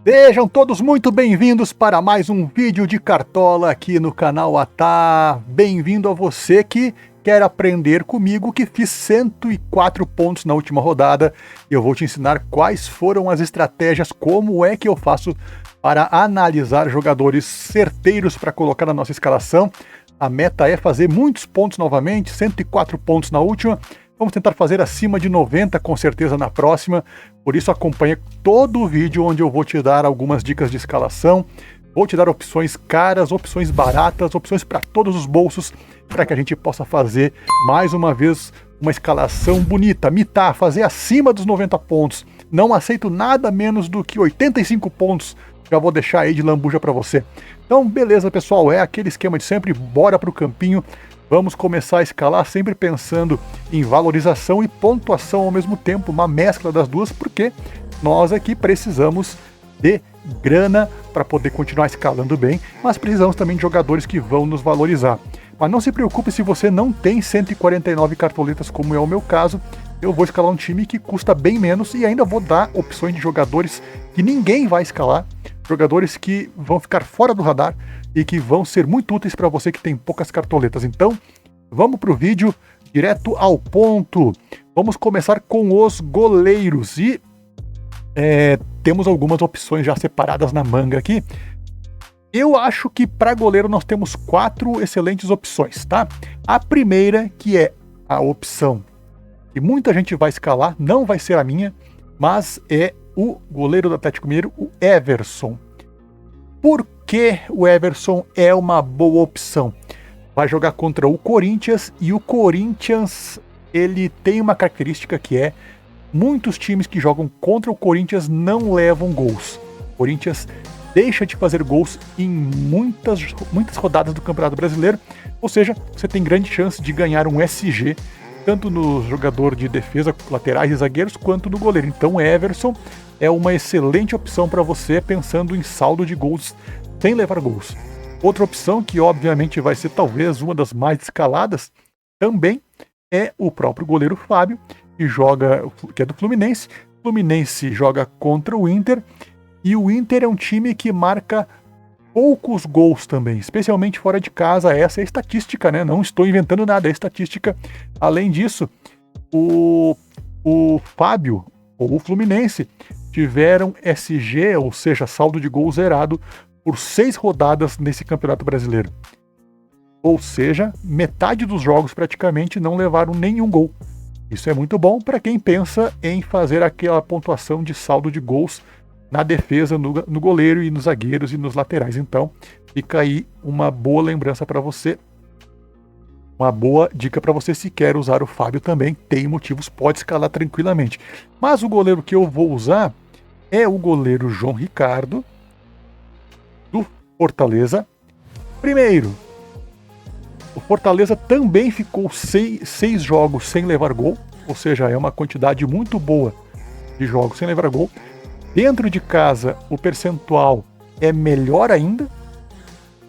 Sejam todos muito bem-vindos para mais um vídeo de Cartola aqui no canal Atá. Bem-vindo a você que quer aprender comigo, que fiz 104 pontos na última rodada. Eu vou te ensinar quais foram as estratégias, como é que eu faço para analisar jogadores certeiros para colocar na nossa escalação. A meta é fazer muitos pontos novamente, 104 pontos na última. Vamos tentar fazer acima de 90 com certeza na próxima, por isso acompanhe todo o vídeo onde eu vou te dar algumas dicas de escalação, vou te dar opções caras, opções baratas, opções para todos os bolsos, para que a gente possa fazer mais uma vez uma escalação bonita, mitar, fazer acima dos 90 pontos. Não aceito nada menos do que 85 pontos, já vou deixar aí de lambuja para você. Então beleza pessoal, é aquele esquema de sempre, bora pro campinho. Vamos começar a escalar sempre pensando em valorização e pontuação ao mesmo tempo, uma mescla das duas, porque nós aqui precisamos de grana para poder continuar escalando bem, mas precisamos também de jogadores que vão nos valorizar. Mas não se preocupe se você não tem 149 cartoletas, como é o meu caso, eu vou escalar um time que custa bem menos e ainda vou dar opções de jogadores que ninguém vai escalar, jogadores que vão ficar fora do radar e que vão ser muito úteis para você que tem poucas cartoletas. Então, vamos para o vídeo direto ao ponto. Vamos começar com os goleiros e temos algumas opções já separadas na manga aqui. Eu acho que para goleiro nós temos 4 excelentes opções, tá? A primeira, que é a opção que muita gente vai escalar, não vai ser a minha, mas é o goleiro do Atlético Mineiro, o Everson. Por que o Everson é uma boa opção? Vai jogar contra o Corinthians e o Corinthians ele tem uma característica que é muitos times que jogam contra o Corinthians não levam gols. O Corinthians deixa de fazer gols em muitas rodadas do Campeonato Brasileiro, ou seja, você tem grande chance de ganhar um SG tanto no jogador de defesa, laterais e zagueiros, quanto no goleiro. Então Everson é uma excelente opção para você pensando em saldo de gols sem levar gols. Outra opção, que obviamente vai ser talvez uma das mais escaladas, também é o próprio goleiro Fábio, que é do Fluminense. O Fluminense joga contra o Inter, e o Inter é um time que marca poucos gols também, especialmente fora de casa. Essa é a estatística, né? Não estou inventando nada, é estatística. Além disso, o Fábio, ou o Fluminense, tiveram SG, ou seja, saldo de gol zerado, por 6 rodadas nesse Campeonato Brasileiro. Ou seja, metade dos jogos praticamente não levaram nenhum gol. Isso é muito bom para quem pensa em fazer aquela pontuação de saldo de gols na defesa, no goleiro e nos zagueiros e nos laterais. Então, fica aí uma boa lembrança para você. Uma boa dica para você se quer usar o Fábio também. Tem motivos, pode escalar tranquilamente. Mas o goleiro que eu vou usar é o goleiro João Ricardo, do Fortaleza. Primeiro, o Fortaleza também ficou 6 jogos sem levar gol, ou seja, é uma quantidade muito boa de jogos sem levar gol. Dentro de casa, o percentual é melhor ainda.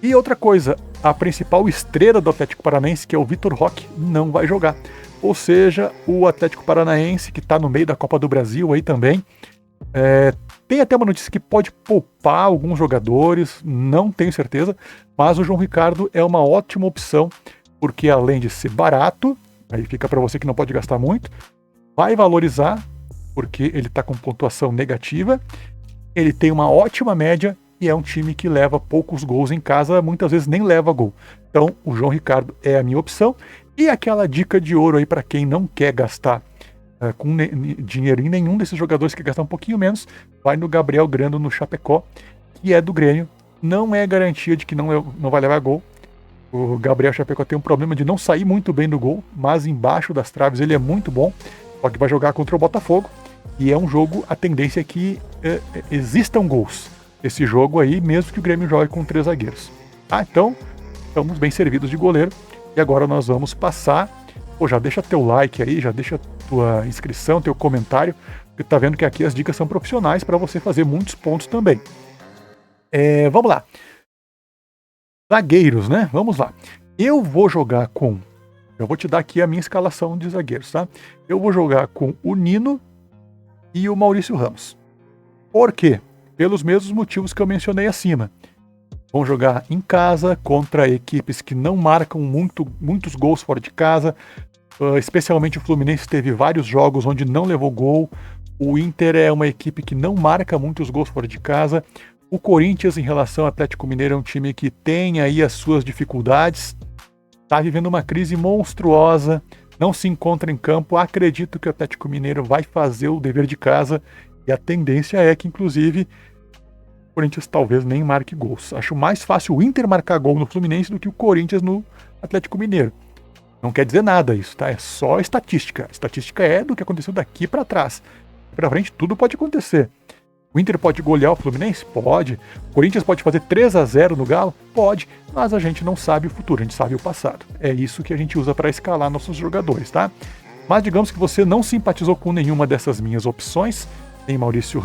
E outra coisa, a principal estrela do Atlético Paranaense, que é o Vitor Roque, não vai jogar. Ou seja, o Atlético Paranaense, que está no meio da Copa do Brasil aí também, tem até uma notícia que pode poupar alguns jogadores, não tenho certeza, mas o João Ricardo é uma ótima opção, porque além de ser barato, aí fica para você que não pode gastar muito, vai valorizar, porque ele está com pontuação negativa, ele tem uma ótima média e é um time que leva poucos gols em casa, muitas vezes nem leva gol. Então o João Ricardo é a minha opção. E aquela dica de ouro aí para quem não quer gastar com dinheiro em nenhum desses jogadores, que gastar um pouquinho menos, vai no Gabriel Grando no Chapecó, que é do Grêmio. Não é garantia de que não vai levar gol. O Gabriel Chapecó tem um problema de não sair muito bem do gol, mas embaixo das traves ele é muito bom. Só que vai jogar contra o Botafogo. E é um jogo, a tendência é que existam gols. Esse jogo aí, mesmo que o Grêmio jogue com 3 zagueiros. Tá? Então, estamos bem servidos de goleiro. E agora nós vamos passar. Pô, já deixa teu like aí, já deixa tua inscrição, teu comentário. Porque tá vendo que aqui as dicas são profissionais para você fazer muitos pontos também. Vamos lá. Zagueiros, né? Vamos lá. Eu vou jogar com... Eu vou te dar aqui a minha escalação de zagueiros, tá? Eu vou jogar com o Nino e o Maurício Ramos. Por quê? pelos mesmos motivos que eu mencionei acima. Vão jogar em casa contra equipes que não marcam muitos gols fora de casa. Especialmente o Fluminense teve vários jogos onde não levou gol. O Inter é uma equipe que não marca muitos gols fora de casa. O Corinthians, em relação ao Atlético Mineiro, é um time que tem aí as suas dificuldades. Está vivendo uma crise monstruosa, não se encontra em campo. Acredito que o Atlético Mineiro vai fazer o dever de casa. E a tendência é que, inclusive, o Corinthians talvez nem marque gols. Acho mais fácil o Inter marcar gol no Fluminense do que o Corinthians no Atlético Mineiro. Não quer dizer nada isso, tá? É só estatística. A estatística é do que aconteceu daqui para trás. Para frente tudo pode acontecer. O Inter pode golear o Fluminense? Pode. O Corinthians pode fazer 3-0 no Galo? Pode. Mas a gente não sabe o futuro, a gente sabe o passado. É isso que a gente usa para escalar nossos jogadores, tá? Mas digamos que você não simpatizou com nenhuma dessas minhas opções, nem Maurício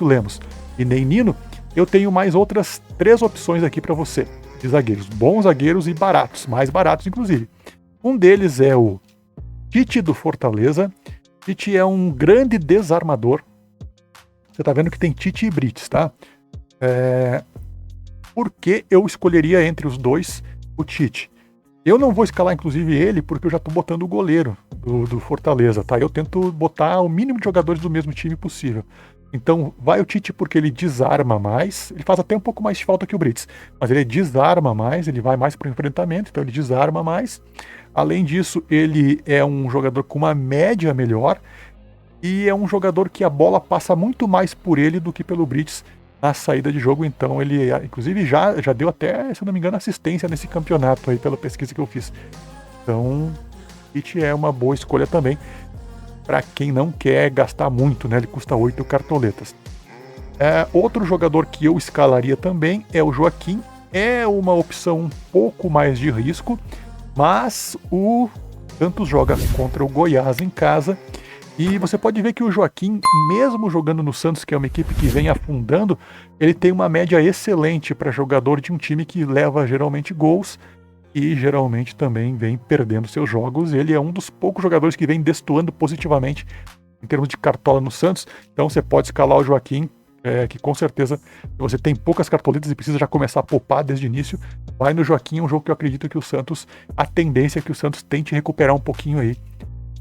Lemos e nem Nino, eu tenho mais outras 3 opções aqui para você, de zagueiros. Bons zagueiros e baratos, mais baratos inclusive. Um deles é o Tite do Fortaleza. Tite é um grande desarmador. Você tá vendo que tem Tite e Brits, tá? Por que eu escolheria entre os dois o Tite? Eu não vou escalar, inclusive, ele, porque eu já tô botando o goleiro do Fortaleza, tá? Eu tento botar o mínimo de jogadores do mesmo time possível. Então, vai o Tite porque ele desarma mais. Ele faz até um pouco mais de falta que o Brits, mas ele desarma mais, ele vai mais pro enfrentamento, então ele desarma mais. Além disso, ele é um jogador com uma média melhor e é um jogador que a bola passa muito mais por ele do que pelo Brits na saída de jogo. Então ele, inclusive, já deu até, se eu não me engano, assistência nesse campeonato aí, pela pesquisa que eu fiz. Então, Tite é uma boa escolha também para quem não quer gastar muito, né? Ele custa 8 cartoletas. Outro jogador que eu escalaria também é o Joaquim. É uma opção um pouco mais de risco, mas o Santos joga contra o Goiás em casa. E você pode ver que o Joaquim, mesmo jogando no Santos, que é uma equipe que vem afundando, ele tem uma média excelente para jogador de um time que leva geralmente gols e geralmente também vem perdendo seus jogos. Ele é um dos poucos jogadores que vem destoando positivamente em termos de cartola no Santos. Então você pode escalar o Joaquim, que com certeza você tem poucas cartoletas e precisa já começar a poupar desde o início. Vai no Joaquim, é um jogo que eu acredito que o Santos, a tendência é que o Santos tente recuperar um pouquinho aí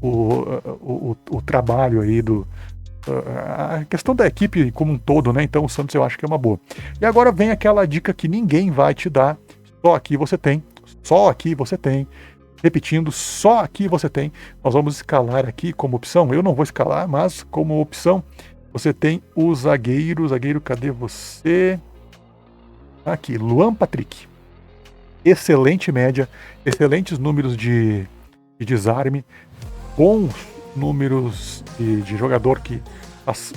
o trabalho aí a questão da equipe como um todo, né? Então o Santos eu acho que é uma boa. E agora vem aquela dica que ninguém vai te dar, só aqui você tem, repetindo, só aqui você tem. Nós vamos escalar aqui como opção, eu não vou escalar, mas como opção você tem o zagueiro, cadê você? Aqui, Luan Patrick. Excelente média, excelentes números de desarme, bons números de jogador que faz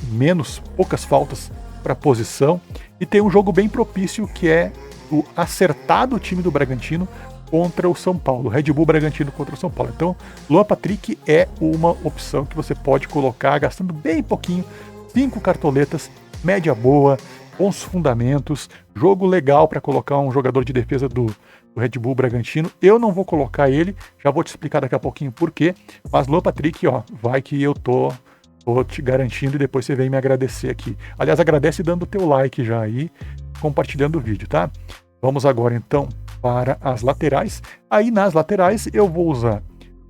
poucas faltas para posição, e tem um jogo bem propício que é o acertado time do Bragantino contra o São Paulo, Red Bull Bragantino contra o São Paulo. Então, Luan Patrick é uma opção que você pode colocar gastando bem pouquinho, 5 cartoletas, média boa, bons fundamentos, jogo legal para colocar um jogador de defesa do Red Bull Bragantino. Eu não vou colocar ele, já vou te explicar daqui a pouquinho por quê, mas Luan Patrick, vai que eu tô te garantindo e depois você vem me agradecer aqui. Aliás, agradece dando o teu like já aí, compartilhando o vídeo, tá? Vamos agora então para as laterais. Aí nas laterais eu vou usar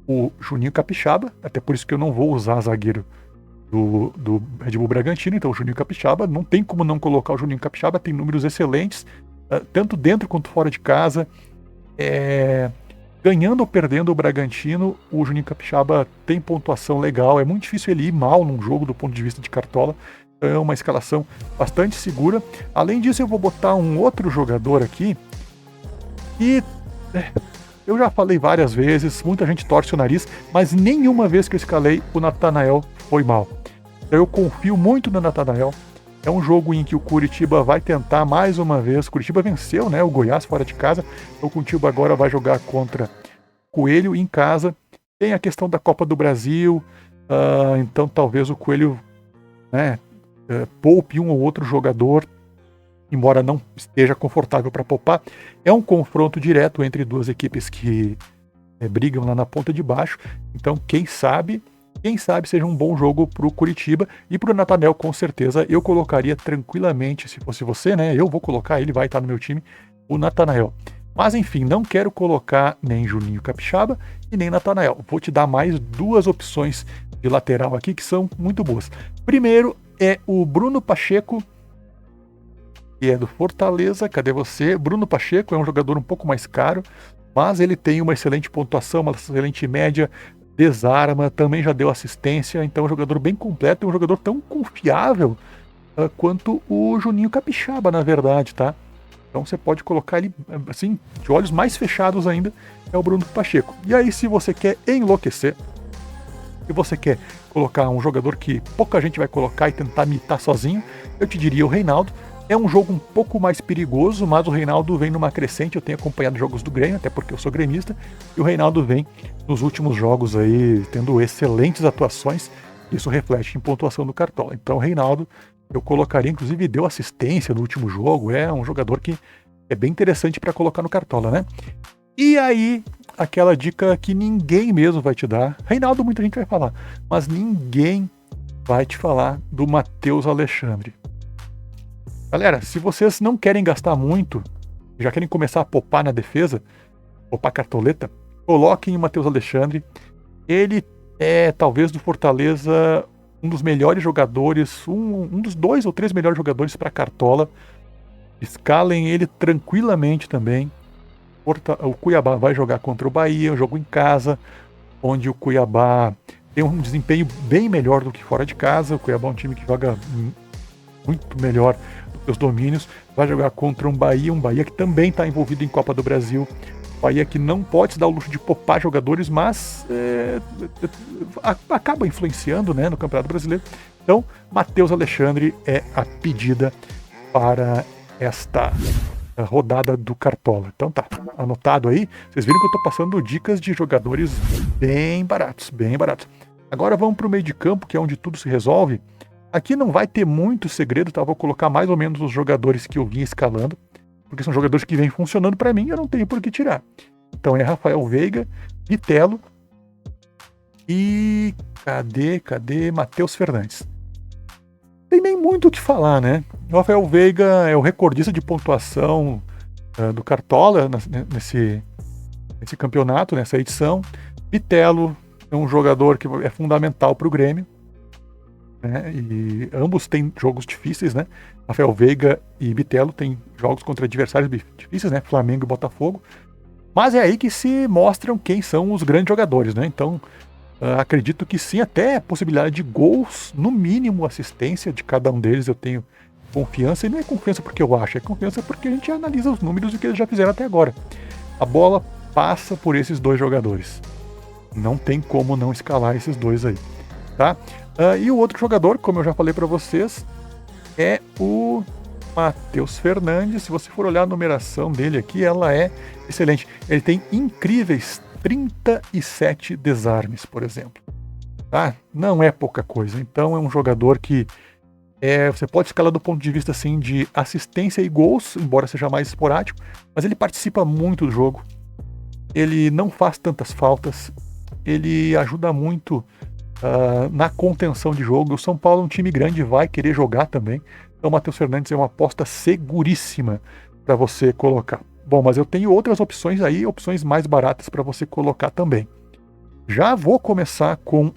o Juninho Capixaba, até por isso que eu não vou usar zagueiro do Red Bull Bragantino. Então o Juninho Capixaba, não tem como não colocar o Juninho Capixaba, tem números excelentes, tanto dentro quanto fora de casa. Ganhando ou perdendo o Bragantino, o Juninho Capixaba tem pontuação legal. É muito difícil ele ir mal num jogo do ponto de vista de cartola. Então é uma escalação bastante segura. Além disso, eu vou botar um outro jogador aqui e eu já falei várias vezes, muita gente torce o nariz, mas nenhuma vez que eu escalei o Natanael foi mal. Então eu confio muito no Natanael. É um jogo em que o Curitiba vai tentar mais uma vez. Curitiba venceu, né, o Goiás fora de casa. O Curitiba agora vai jogar contra Coelho em casa. Tem a questão da Copa do Brasil. Então talvez o Coelho, né, poupe um ou outro jogador, embora não esteja confortável para poupar. É um confronto direto entre duas equipes que brigam lá na ponta de baixo. Então quem sabe quem sabe seja um bom jogo para o Curitiba e para o Nathanael, com certeza. Eu colocaria tranquilamente, se fosse você, né? Eu vou colocar, ele vai estar no meu time, o Nathanael. Mas enfim, não quero colocar nem Juninho Capixaba e nem Nathanael. Vou te dar mais duas opções de lateral aqui que são muito boas. Primeiro é o Bruno Pacheco, que é do Fortaleza. Cadê você? Bruno Pacheco é um jogador um pouco mais caro, mas ele tem uma excelente pontuação, uma excelente média, desarma, também já deu assistência, então é um jogador bem completo, é um jogador tão confiável quanto o Juninho Capixaba, na verdade, tá? Então você pode colocar ele, assim, de olhos mais fechados ainda, é o Bruno Pacheco. E aí, se você quer enlouquecer, se você quer colocar um jogador que pouca gente vai colocar e tentar imitar sozinho, eu te diria o Reinaldo. É um jogo um pouco mais perigoso, mas o Reinaldo vem numa crescente. Eu tenho acompanhado jogos do Grêmio, até porque eu sou gremista, e o Reinaldo vem nos últimos jogos aí tendo excelentes atuações. Isso reflete em pontuação do Cartola. Então o Reinaldo eu colocaria, inclusive deu assistência no último jogo, é um jogador que é bem interessante para colocar no Cartola, né? E aí, aquela dica que ninguém mesmo vai te dar, Reinaldo muita gente vai falar, mas ninguém vai te falar do Matheus Alexandre. Galera, se vocês não querem gastar muito, já querem começar a poupar na defesa, poupar cartoleta, coloquem o Matheus Alexandre. Ele é, talvez, do Fortaleza, um dos melhores jogadores, um dos 2 ou 3 melhores jogadores para Cartola. Escalem ele tranquilamente também. O Cuiabá vai jogar contra o Bahia, um jogo em casa, onde o Cuiabá tem um desempenho bem melhor do que fora de casa. O Cuiabá é um time que joga muito melhor dos seus domínios. Vai jogar contra um Bahia que também está envolvido em Copa do Brasil. Bahia que não pode se dar o luxo de poupar jogadores, mas acaba influenciando, né, no Campeonato Brasileiro. Então, Matheus Alexandre é a pedida para esta rodada do Cartola. Então tá, anotado aí. Vocês viram que eu estou passando dicas de jogadores bem baratos, bem baratos. Agora vamos para o meio de campo, que é onde tudo se resolve. Aqui não vai ter muito segredo, tá? Vou colocar mais ou menos os jogadores que eu vim escalando, porque são jogadores que vêm funcionando para mim e eu não tenho por que tirar. Então é Rafael Veiga, Bitelo e... Cadê Matheus Fernandes? Tem nem muito o que falar, né? O Rafael Veiga é o recordista de pontuação do Cartola nesse campeonato, nessa edição. Bitelo é um jogador que é fundamental para o Grêmio, né? E ambos têm jogos difíceis, né? Rafael Veiga e Bitelo têm jogos contra adversários difíceis, né? Flamengo e Botafogo. Mas é aí que se mostram quem são os grandes jogadores, né? Então, acredito que sim, até a possibilidade de gols, no mínimo assistência de cada um deles eu tenho confiança. E não é confiança porque eu acho, é confiança porque a gente analisa os números e o que eles já fizeram até agora. A bola passa por esses 2 jogadores. Não tem como não escalar esses 2 aí, tá? E o outro jogador, como eu já falei para vocês, é o Matheus Fernandes. Se você for olhar a numeração dele aqui, ela é excelente. Ele tem incríveis 37 desarmes, por exemplo. Tá? Não é pouca coisa. Então é um jogador que você pode escalar do ponto de vista assim, de assistência e gols, embora seja mais esporádico, mas ele participa muito do jogo. Ele não faz tantas faltas. Ele ajuda muito na contenção de jogo. O São Paulo é um time grande, vai querer jogar também. Então o Matheus Fernandes é uma aposta seguríssima para você colocar. Bom, mas eu tenho outras opções aí, opções mais baratas para você colocar também. Já vou começar com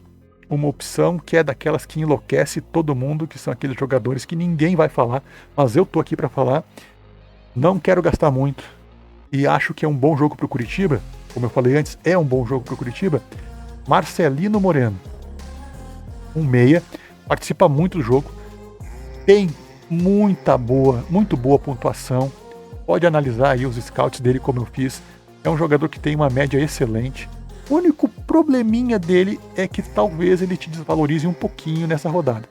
uma opção que é daquelas que enlouquece todo mundo, que são aqueles jogadores que ninguém vai falar, mas eu tô aqui para falar. Não quero gastar muito e acho que é um bom jogo para o Curitiba. Como eu falei antes, é um bom jogo para o Curitiba. Marcelino Moreno, um meia, participa muito do jogo, tem muito boa pontuação. Pode analisar aí os scouts dele como eu fiz. É um jogador que tem uma média excelente. O único probleminha dele é que talvez ele te desvalorize um pouquinho nessa rodada.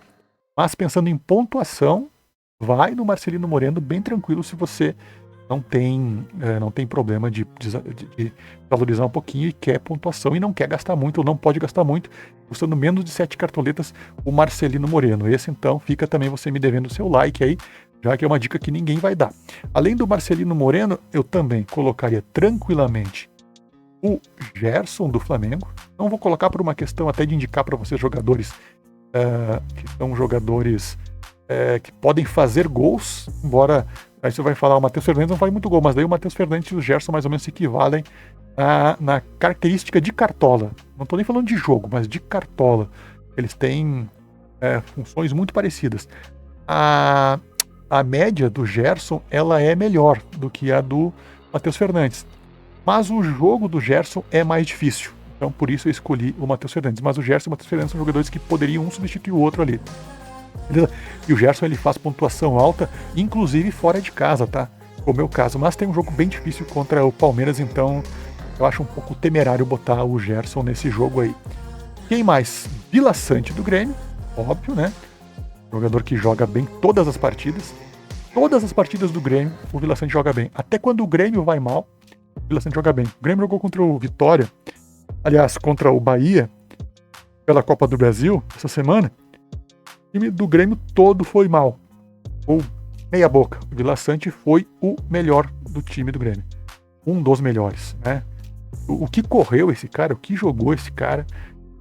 Mas pensando em pontuação, vai no Marcelino Moreno bem tranquilo se você não tem problema de valorizar um pouquinho e quer pontuação e não quer gastar muito ou não pode gastar muito, custando menos de 7 cartoletas, o Marcelino Moreno. Esse então fica também você me devendo o seu like aí, já que é uma dica que ninguém vai dar. Além do Marcelino Moreno, eu também colocaria tranquilamente o Gerson do Flamengo. Não vou colocar por uma questão até de indicar para vocês jogadores que são jogadores que podem fazer gols, embora aí você vai falar o Matheus Fernandes não faz muito gol, mas daí o Matheus Fernandes e o Gerson mais ou menos se equivalem na característica de cartola. Não estou nem falando de jogo, mas de cartola. Eles têm funções muito parecidas. A média do Gerson ela é melhor do que a do Matheus Fernandes. Mas o jogo do Gerson é mais difícil. Então por isso eu escolhi o Matheus Fernandes. Mas o Gerson e o Matheus Fernandes são jogadores que poderiam um substituir o outro ali. Beleza? E o Gerson ele faz pontuação alta, inclusive fora de casa, tá? Como é o meu caso. Mas tem um jogo bem difícil contra o Palmeiras, então eu acho um pouco temerário botar o Gerson nesse jogo aí. Quem mais? Vila Sante do Grêmio, óbvio, né? Jogador que joga bem todas as partidas. Todas as partidas do Grêmio, o Vila Sante joga bem. Até quando o Grêmio vai mal, o Vila Sante joga bem. O Grêmio jogou contra o Vitória, aliás, contra o Bahia, pela Copa do Brasil, essa semana. O time do Grêmio todo foi mal. Ou meia boca. O Vila Sante foi o melhor do time do Grêmio. Um dos melhores, né? O que correu esse cara, o que jogou esse cara.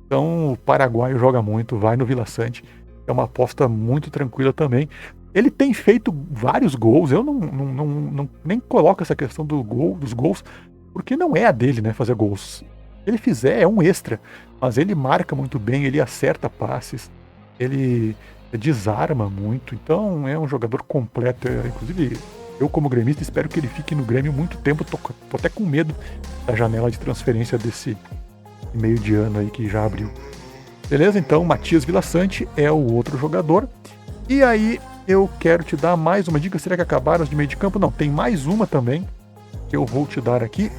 Então o paraguaio joga muito, vai no Vila Sante. É uma aposta muito tranquila também. Ele tem feito vários gols. Eu nem coloco essa questão dos gols, porque não é a dele, né, fazer gols. Se ele fizer, é um extra. Mas ele marca muito bem, ele acerta passes, ele desarma muito. Então é um jogador completo. Inclusive, eu como gremista espero que ele fique no Grêmio muito tempo. Tô até com medo da janela de transferência desse meio de ano aí que já abriu. Beleza? Então, Matias Vila Sante é o outro jogador. E aí, eu quero te dar mais uma dica. Será que acabaram as de meio de campo? Não, tem mais uma também que eu vou te dar aqui.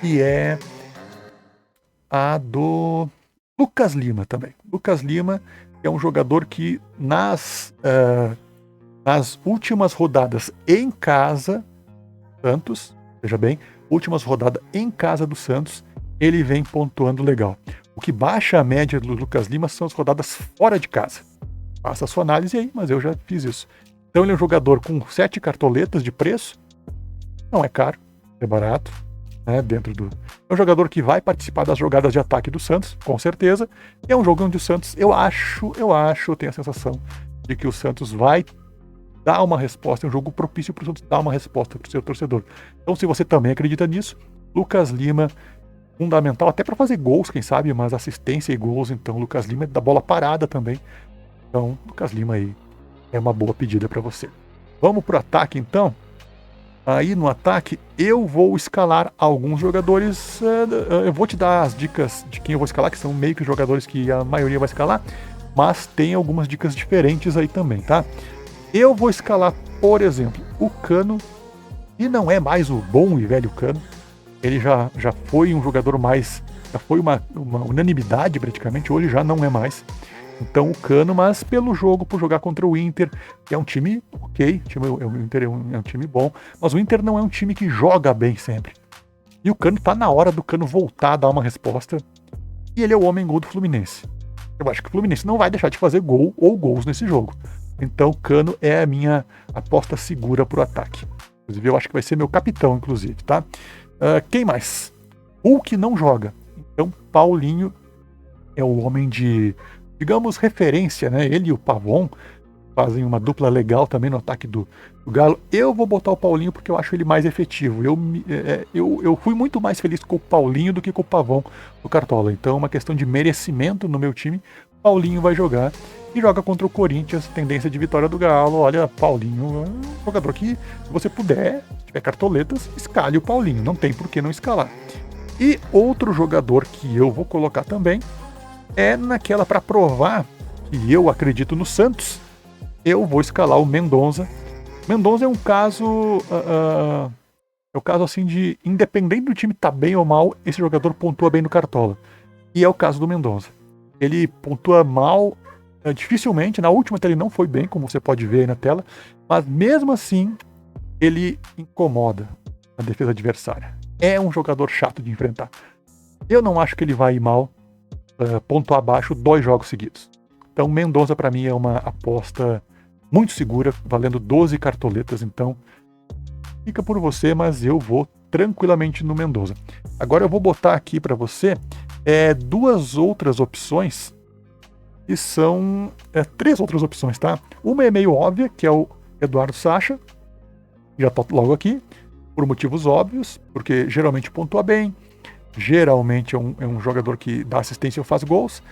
E é a do Lucas Lima também. Lucas Lima é um jogador que nas últimas rodadas em casa, Santos, veja bem, últimas rodadas em casa do Santos, ele vem pontuando legal. O que baixa a média do Lucas Lima são as rodadas fora de casa. Faça a sua análise aí, mas eu já fiz isso. Então ele é um jogador com 7 cartoletas de preço. Não é caro, é barato. Né, é um jogador que vai participar das jogadas de ataque do Santos, com certeza. E é um jogo onde o Santos, eu tenho a sensação de que o Santos vai dar uma resposta. É um jogo propício para o Santos dar uma resposta para o seu torcedor. Então se você também acredita nisso, Lucas Lima, fundamental até para fazer gols, quem sabe, mas assistência e gols, então Lucas Lima é da bola parada também. Então, Lucas Lima aí é uma boa pedida para você. Vamos pro ataque então? Aí no ataque eu vou escalar alguns jogadores, eu vou te dar as dicas de quem eu vou escalar, que são meio que jogadores que a maioria vai escalar, mas tem algumas dicas diferentes aí também, tá? Eu vou escalar, por exemplo, o Cano, e não é mais o bom e velho Cano. Ele já foi um jogador mais... Já foi uma unanimidade praticamente, hoje já não é mais. Então o Cano, mas pelo jogo, por jogar contra o Inter, que é um time ok, o Inter é um time bom, mas o Inter não é um time que joga bem sempre. E o Cano tá na hora do Cano voltar a dar uma resposta, e ele é o homem-gol do Fluminense. Eu acho que o Fluminense não vai deixar de fazer gol ou gols nesse jogo. Então o Cano é a minha aposta segura pro ataque. Inclusive eu acho que vai ser meu capitão, inclusive, tá? Quem mais? Hulk não joga. Então Paulinho é o homem de, digamos, referência, né? Ele e o Pavon fazem uma dupla legal também no ataque do Galo. Eu vou botar o Paulinho porque eu acho ele mais efetivo. Eu fui muito mais feliz com o Paulinho do que com o Pavon do Cartola. Então é uma questão de merecimento no meu time. Paulinho vai jogar e joga contra o Corinthians, tendência de vitória do Galo. Olha, Paulinho é um jogador que, se você puder, se tiver cartoletas, escale o Paulinho. Não tem por que não escalar. E outro jogador que eu vou colocar também é naquela para provar que eu acredito no Santos. Eu vou escalar o Mendonça. Mendonça é um caso... é o caso assim de, independente do time tá bem ou mal, esse jogador pontua bem no Cartola. E é o caso do Mendonça. Ele pontua mal, dificilmente. Na última ele não foi bem, como você pode ver aí na tela. Mas mesmo assim, ele incomoda a defesa adversária. É um jogador chato de enfrentar. Eu não acho que ele vai ir mal, pontuar abaixo 2 jogos seguidos. Então Mendonça para mim é uma aposta muito segura, valendo 12 cartoletas. Então fica por você, mas eu vou tranquilamente no Mendoza. Agora eu vou botar aqui para você duas outras opções, que são três outras opções, tá? Uma é meio óbvia, que é o Eduardo Sacha, já tá logo aqui, por motivos óbvios, porque geralmente pontua bem, geralmente é um jogador que dá assistência ou faz gols,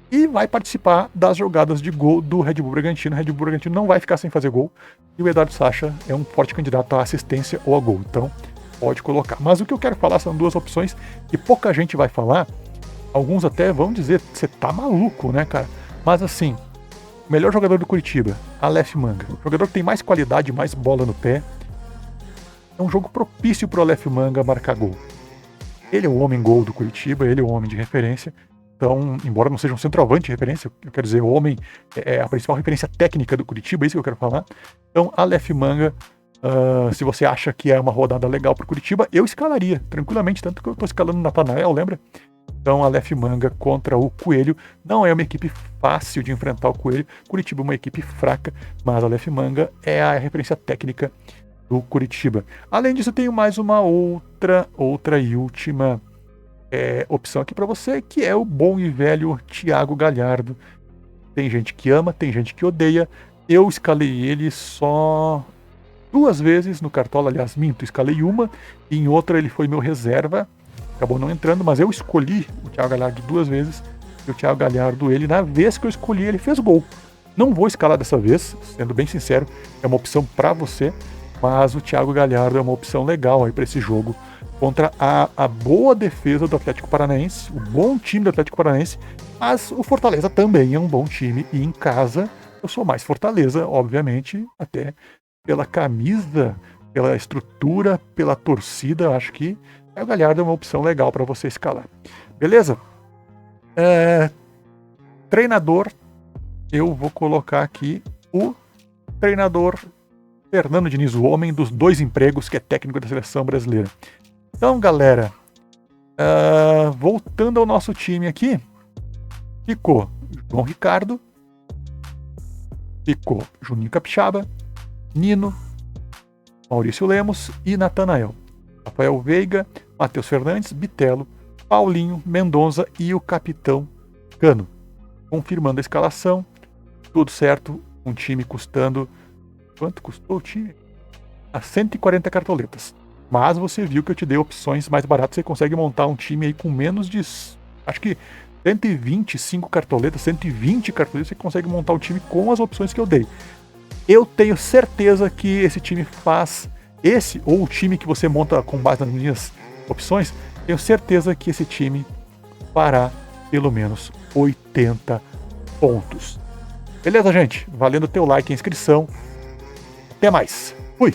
e vai participar das jogadas de gol do Red Bull Bragantino. O Red Bull Bragantino não vai ficar sem fazer gol, e o Eduardo Sacha é um forte candidato à assistência ou a gol, então pode colocar. Mas o que eu quero falar são duas opções que pouca gente vai falar, alguns até vão dizer, você tá maluco, né, cara? Mas assim, o melhor jogador do Curitiba, Aleph Manga, jogador que tem mais qualidade, mais bola no pé, é um jogo propício para o Aleph Manga marcar gol. Ele é o homem gol do Curitiba, ele é o homem de referência. Então, embora não seja um centroavante de referência, eu quero dizer, o homem é a principal referência técnica do Curitiba, é isso que eu quero falar. Então, Aleph Manga, se você acha que é uma rodada legal para o Curitiba, eu escalaria tranquilamente, tanto que eu estou escalando o Natanael, lembra? Então, Aleph Manga contra o Coelho. Não é uma equipe fácil de enfrentar o Coelho. Curitiba é uma equipe fraca, mas Aleph Manga é a referência técnica do Curitiba. Além disso, eu tenho mais uma outra e última opção aqui para você, que é o bom e velho Thiago Galhardo. Tem gente que ama, tem gente que odeia. Eu escalei ele só 2 vezes no Cartola, aliás, minto, escalei uma, e em outra ele foi meu reserva, acabou não entrando, mas eu escolhi o Thiago Galhardo 2 vezes, e o Thiago Galhardo, ele, na vez que eu escolhi, ele fez gol. Não vou escalar dessa vez, sendo bem sincero, é uma opção para você, mas o Thiago Galhardo é uma opção legal aí para esse jogo, contra a boa defesa do Atlético Paranaense, o bom time do Atlético Paranaense, mas o Fortaleza também é um bom time, e em casa eu sou mais Fortaleza, obviamente, até pela camisa, pela estrutura, pela torcida, acho que o Galhardo é uma opção legal para você escalar. Beleza? Treinador, eu vou colocar aqui o treinador Fernando Diniz, o homem dos 2 empregos, que é técnico da seleção brasileira. Então, galera, voltando ao nosso time aqui, ficou João Ricardo, ficou Juninho Capixaba, Nino, Maurício Lemos e Natanael. Rafael Veiga, Matheus Fernandes, Bitelo, Paulinho, Mendonça e o capitão Cano. Confirmando a escalação, tudo certo, um time custando... Quanto custou o time? A 140 cartoletas. Mas você viu que eu te dei opções mais baratas, você consegue montar um time aí com menos de... Acho que 125 cartoletas, 120 cartoletas, você consegue montar um time com as opções que eu dei. Eu tenho certeza que esse time faz... Esse, ou o time que você monta com base nas minhas opções, tenho certeza que esse time fará pelo menos 80 pontos. Beleza, gente? Valendo o teu like e inscrição. Até mais. Fui!